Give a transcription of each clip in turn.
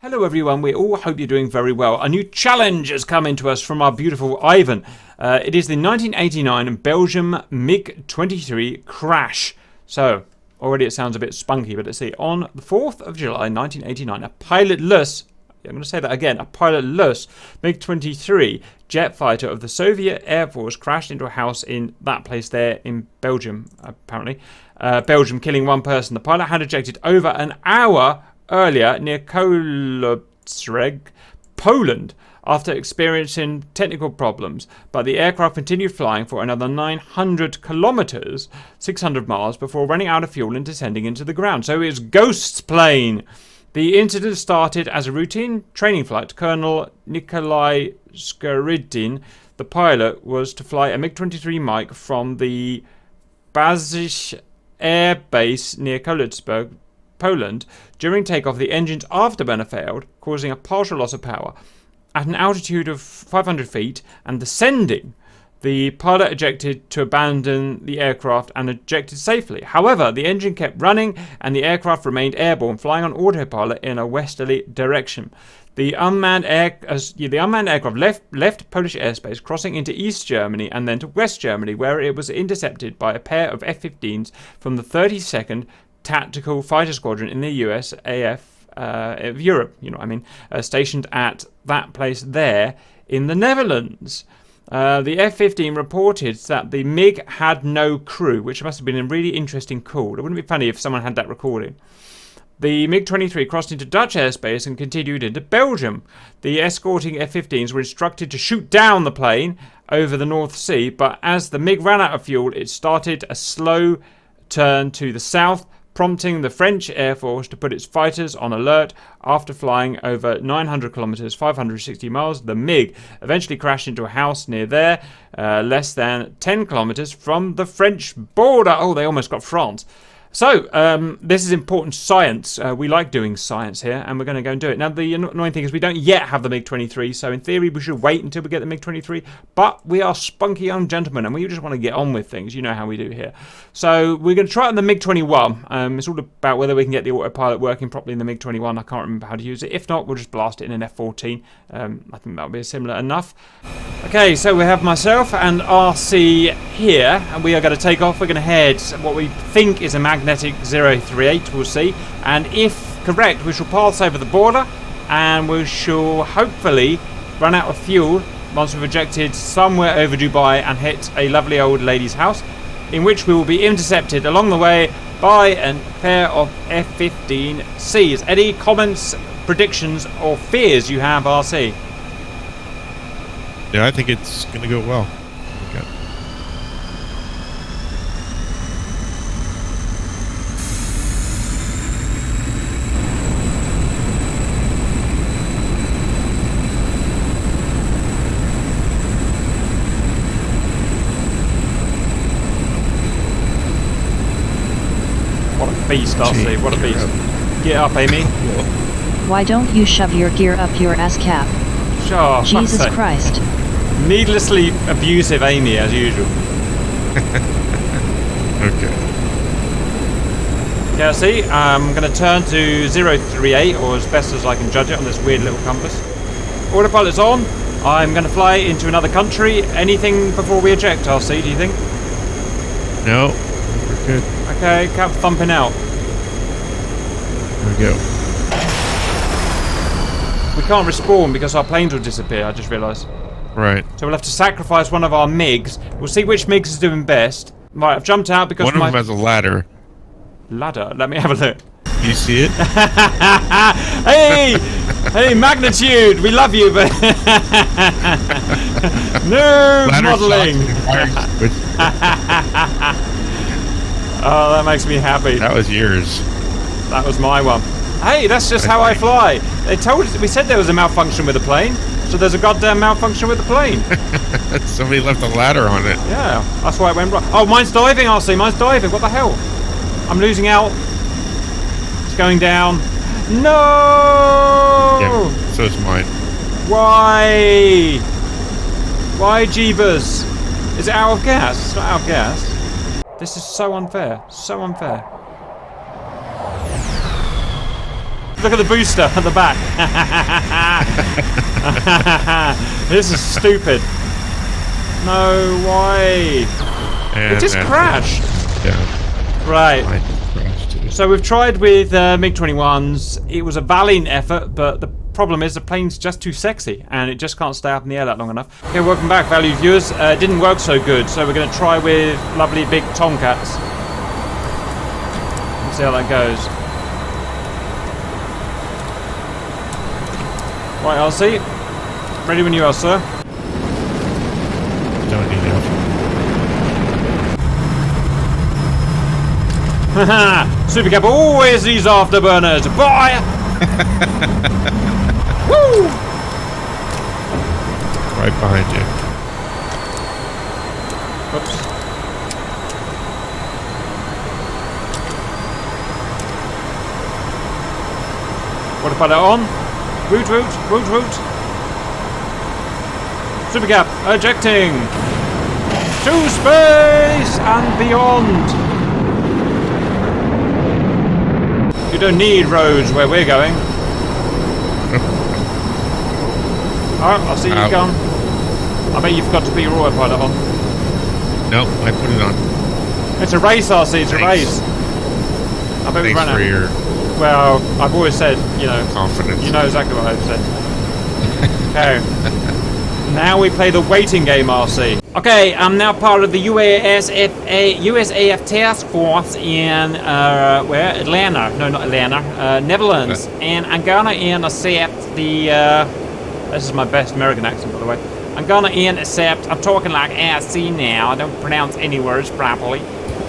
Hello everyone, we all hope you're doing very well. A new challenge has come into us from our beautiful Ivan. It is the 1989 Belgian Mig-23 crash. So, already it sounds a bit spunky, but let's see. On the 4th of July 1989, a pilotless, I'm going to say that again, a pilotless Mig-23 jet fighter of the Soviet Air Force crashed into a house in that place there in Belgium, apparently. Belgium, killing one person. The pilot had ejected over an hour earlier near Kolobstreg, Poland, after experiencing technical problems, but the aircraft continued flying for another 900 kilometers, 600 miles, before running out of fuel and descending into the ground. So it's Ghost's plane. The incident started as a routine training flight. Colonel Nikolai Skaridin, the pilot, was to fly a MiG-23 Mike from the Bazish Air Base near Kolobstreg, Poland. During takeoff, the engine's afterburner failed, causing a partial loss of power. At an altitude of 500 feet and descending, the pilot ejected to abandon the aircraft and ejected safely. However, the engine kept running and the aircraft remained airborne, flying on autopilot in a westerly direction. The unmanned aircraft left Polish airspace, crossing into East Germany and then to West Germany, where it was intercepted by a pair of F-15s from the 32nd Tactical Fighter Squadron in the USAF of Europe, you know what I mean, stationed at that place there in the Netherlands. The F-15 reported that the MiG had no crew, which must have been a really interesting call. It wouldn't be funny if someone had that recording. The MiG-23 crossed into Dutch airspace and continued into Belgium. The escorting F-15s were instructed to shoot down the plane over the North Sea, but as the MiG ran out of fuel, it started a slow turn to the south, prompting the French Air Force to put its fighters on alert. After flying over 900 kilometers, 560 miles, the MiG eventually crashed into a house near there, less than 10 kilometers from the French border. Oh, they almost got France. So, this is important science. We like doing science here, and we're going to go and do it. Now, the annoying thing is we don't yet have the MiG-23, so in theory we should wait until we get the MiG-23, but we are spunky young gentlemen, and we just want to get on with things. You know how we do here. So, we're going to try it on the MiG-21. It's all about whether we can get the autopilot working properly in the MiG-21. I can't remember how to use it. If not, we'll just blast it in an F-14. I think that'll be similar enough. Okay, so we have myself and RC here, and we are going to take off. We're going to head what we think is a magnetic 038, we'll see. And if correct, we shall pass over the border, and we shall hopefully run out of fuel once we've ejected somewhere over Dubai and hit a lovely old lady's house, in which we will be intercepted along the way by a pair of F-15Cs. Any comments, predictions, or fears you have, RC? Yeah, I think it's going to go well. Okay. What a beast, RC. What a beast. Get up, Amy. Why don't you shove your gear up your ass cap? Sure. Jesus Christ. Needlessly abusive Amy, as usual. Okay. Yeah, see, I'm going to turn to 038, or as best as I can judge it on this weird little compass. Autopilot's on. I'm going to fly into another country. Anything before we eject, RC, do you think? No, we're good. Okay, cap thumping out. There we go. We can't respawn because our planes will disappear, I just realised. Right. So we'll have to sacrifice one of our MiGs. We'll see which MiGs is doing best. Right, I've jumped out because one of them has a ladder. Ladder? Let me have a look. You see it? Hey! Hey, Magnitude! We love you, but... No modelling! Oh, that makes me happy. That was yours. That was my one. Hey, that's just how I fly. They told us, we said there was a malfunction with the plane, so there's a goddamn malfunction with the plane. Somebody left a ladder on it. Yeah, that's why it went wrong. Oh, mine's diving, RC, mine's diving. What the hell? I'm losing out. It's going down. No! Yeah, so is mine. Why? Why, Jeebus? Is it out of gas? It's not out of gas. This is so unfair. So unfair. Look at the booster at the back. This is stupid. No way. And It just crashed. Yeah. Right. Mine crashed too. So we've tried with MiG-21s. It was a valiant effort, but the problem is the plane's just too sexy, and it just can't stay up in the air that long enough. Okay, welcome back, valued viewers. It didn't work so good, so we're going to try with lovely big Tomcats. Let's see how that goes. Right, RC. Ready when you are, sir. Don't need help. Haha! Super Cap always these afterburners. Boy! Woo! Right behind you. Oops. What if I let on? Root, root, root, root. Super Cap ejecting to space and beyond. You don't need roads where we're going. Oh, I see you come. I bet you forgot to put your autopilot on. Nope, I put it on. It's a race, RC. It's a race. I bet we Thanks ran for out. your Well, I've always said, you know, confidence. you know exactly what I've said. Okay. Now we play the waiting game, RC. Okay, I'm now part of the USAF task force in where? Atlanta? No, not Atlanta. Netherlands. And I'm gonna intercept the. This is my best American accent, by the way. I'm gonna intercept. I'm talking like RC now. I don't pronounce any words properly.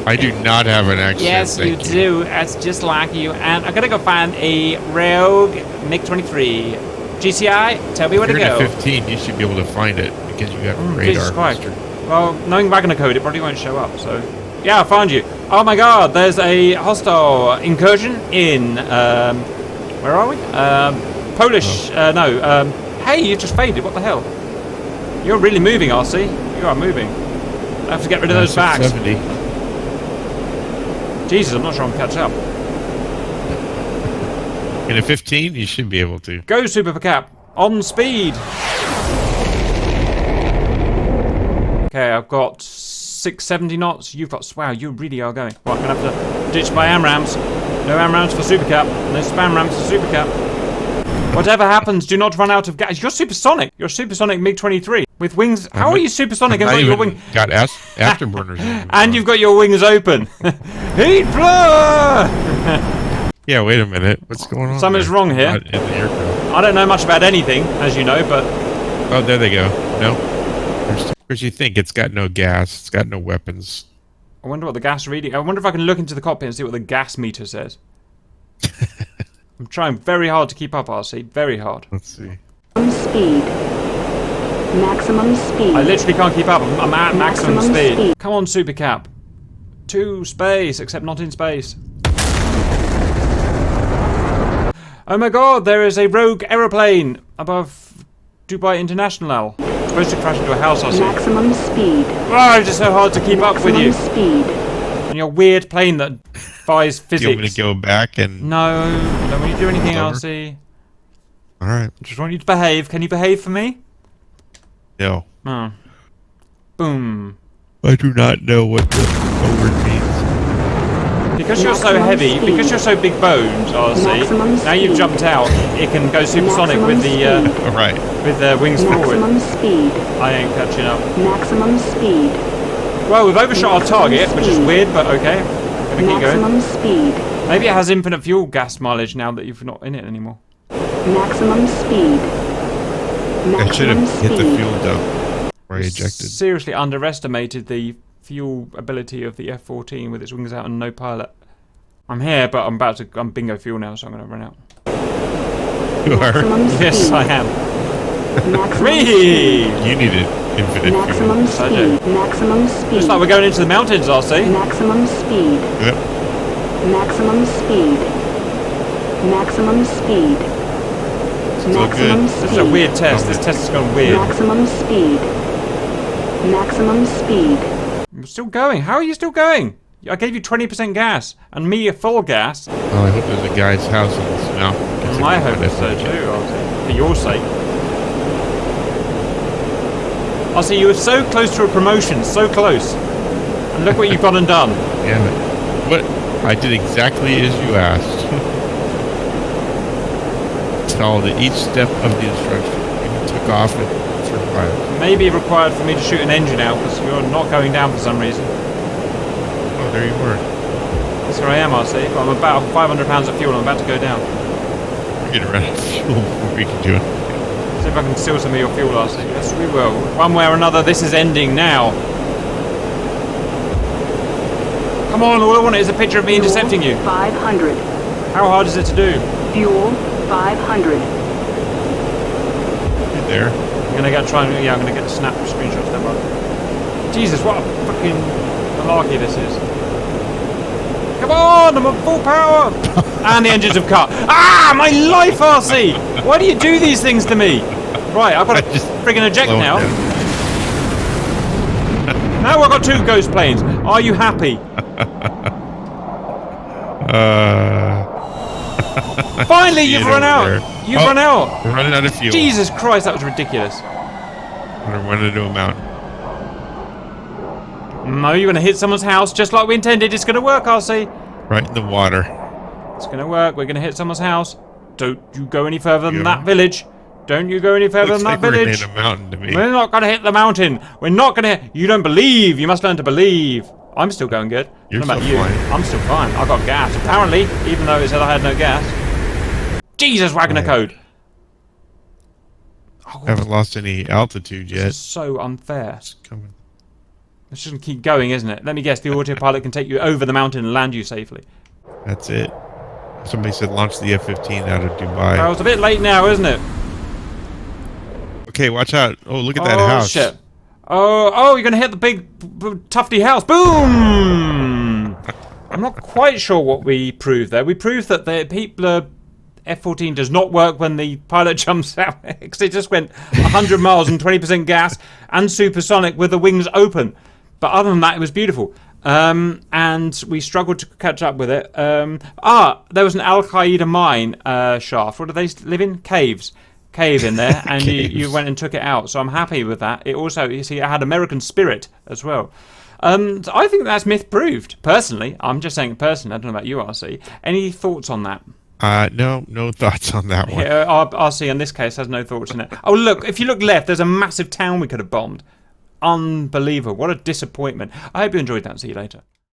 I do not have an accent. Yes, you thank do. That's just like you. And I'm gonna go find a rogue Mig-23. GCI, tell me where If to you're go. in a 15, you should be able to find it because you have Jesus radar. Christ. Mister. Well, knowing Wagner code, it probably won't show up, so... Yeah, I found you. Oh my god, there's a hostile incursion in, where are we? Polish, hey, you just faded, what the hell? You're really moving, RC. You are moving. I have to get rid of those bags. 670. Jesus, I'm not sure I'm catch up. In a 15, you should be able to. Go, Super Cap. On speed. Okay, I've got 670 knots. You've got... Wow, you really are going. Well, I'm going to have to ditch my AMRAMs. No AMRAMs for Super Cap. No spam rams for Super Cap. Whatever happens, do not run out of gas. You're supersonic. You're supersonic MiG-23. With wings... How are you supersonic and I got your even wing... got afterburners. And you've got your wings open. Heat blower! Yeah, wait a minute. What's going on? Something's there? wrong here. Not in the aircraft. I don't know much about anything, as you know, but... Oh, there they go. No. Of course, you think it's got no gas. It's got no weapons. I wonder what the gas reading... I wonder if I can look into the cockpit and see what the gas meter says. I'm trying very hard to keep up, RC. Very hard. Let's see. Speed. Maximum speed. I literally can't keep up. I'm at maximum speed. Come on, Super Cap. To space, except not in space. Oh my god, there is a rogue aeroplane above Dubai International. It's supposed to crash into a house, RC. Maximum speed. Oh, it's just so hard to keep up with you. Speed. And your weird plane that defies physics. Do you want me to go back and... No, don't want you to do anything, Over? RC. Alright. Just want you to behave. Can you behave for me? No. Oh. Boom. I do not know what the over means. Because you're so Maximum heavy, speed. because you're so big boned, RC, Maximum now you've speed. jumped out, it can go supersonic Maximum with the speed. Alright. wings forward. Maximum speed. I ain't catching up. Maximum speed. Well, we've overshot our Maximum target, which is speed. weird, but okay. Gonna keep going. Maximum speed. Maybe it has infinite fuel gas mileage now that you're not in it anymore. Maximum speed. I should Maximum have hit the speed. fuel dump where I ejected. Seriously underestimated the fuel ability of the F-14 with its wings out and no pilot. I'm here, but I'm bingo fuel now, so I'm gonna run out. You are? Maximum speed. Yes, I am. Maximum Whee! speed. You needed infinite Maximum fuel. I do. speed. Maximum speed. Looks like we're going into the mountains, RC. Maximum speed. Yep. Maximum speed. Maximum speed. Still Maximum good. speed. This is a weird test. This test has gone weird. Maximum speed. Maximum speed. I'm still going. How are you still going? I gave you 20% gas, and me a full gas. Well, I hope there's a guy's house in this mountain. I hope so too, RC. For your sake. RC, you were so close to a promotion, so close. And look what you've gone and done. Damn it. What? I did exactly as you asked. Followed each step of the instruction. Even took off and survived. Maybe required for me to shoot an engine out because you're not going down for some reason. Oh, there you were. Yes, here I am, RC. But I'm about 500 pounds of fuel. I'm about to go down. We're getting rid of fuel before we can do it. See if I can steal some of your fuel, RC. Yes, we will. One way or another, this is ending now. Come on, all I want is a picture of me intercepting you. 500. How hard is it to do? Fuel 500. Right there. I'm gonna get I'm gonna get snap screenshots there, bro. Jesus, what a fucking malarkey this is. Come on, I'm at full power! And the engines have cut. Ah, my life, RC! Why do you do these things to me? Right, I've got to friggin' eject now. Now I've got 2 ghost planes. Are you happy? Finally, you've run out. You've run out. We're running out of fuel. Jesus Christ, that was ridiculous. We're running into a mountain. No, you're going to hit someone's house just like we intended. It's going to work, RC. Right in the water. It's going to work. We're going to hit someone's house. Don't you go any further than that village. Don't you go any further than that village. We're in a mountain to me. We're not going to hit the mountain. We're not going to. You don't believe. You must learn to believe. I'm still going good. You're what about still you? fine. I'm still fine. I got gas. Apparently, even though it said I had no gas. Jesus, Wagner code. Oh, Haven't lost any altitude this yet. is so unfair. It's coming. It's just going to keep going, isn't it? Let me guess. The autopilot can take you over the mountain and land you safely. That's it. Somebody said launch the F-15 out of Dubai. Well, it's a bit late now, isn't it? Okay, watch out. Oh, look at that house. Shit. Oh, you're going to hit the big tufty house. Boom! I'm not quite sure what we proved there. We proved that the people F-14 does not work when the pilot jumps out because it just went 100 miles and 20% gas and supersonic with the wings open. But other than that, it was beautiful. And we struggled to catch up with it. There was an Al Qaeda mine shaft. What do they live in? Caves. Cave in there, and you went and took it out. So I'm happy with that. It also, you see, it had American spirit as well. So I think that's myth proved. Personally, I'm just saying it personally. I don't know about you, RC. Any thoughts on that? No thoughts on that one. Yeah, RC in this case has no thoughts on it. Oh, look, if you look left, there's a massive town we could have bombed. Unbelievable. What a disappointment. I hope you enjoyed that. See you later.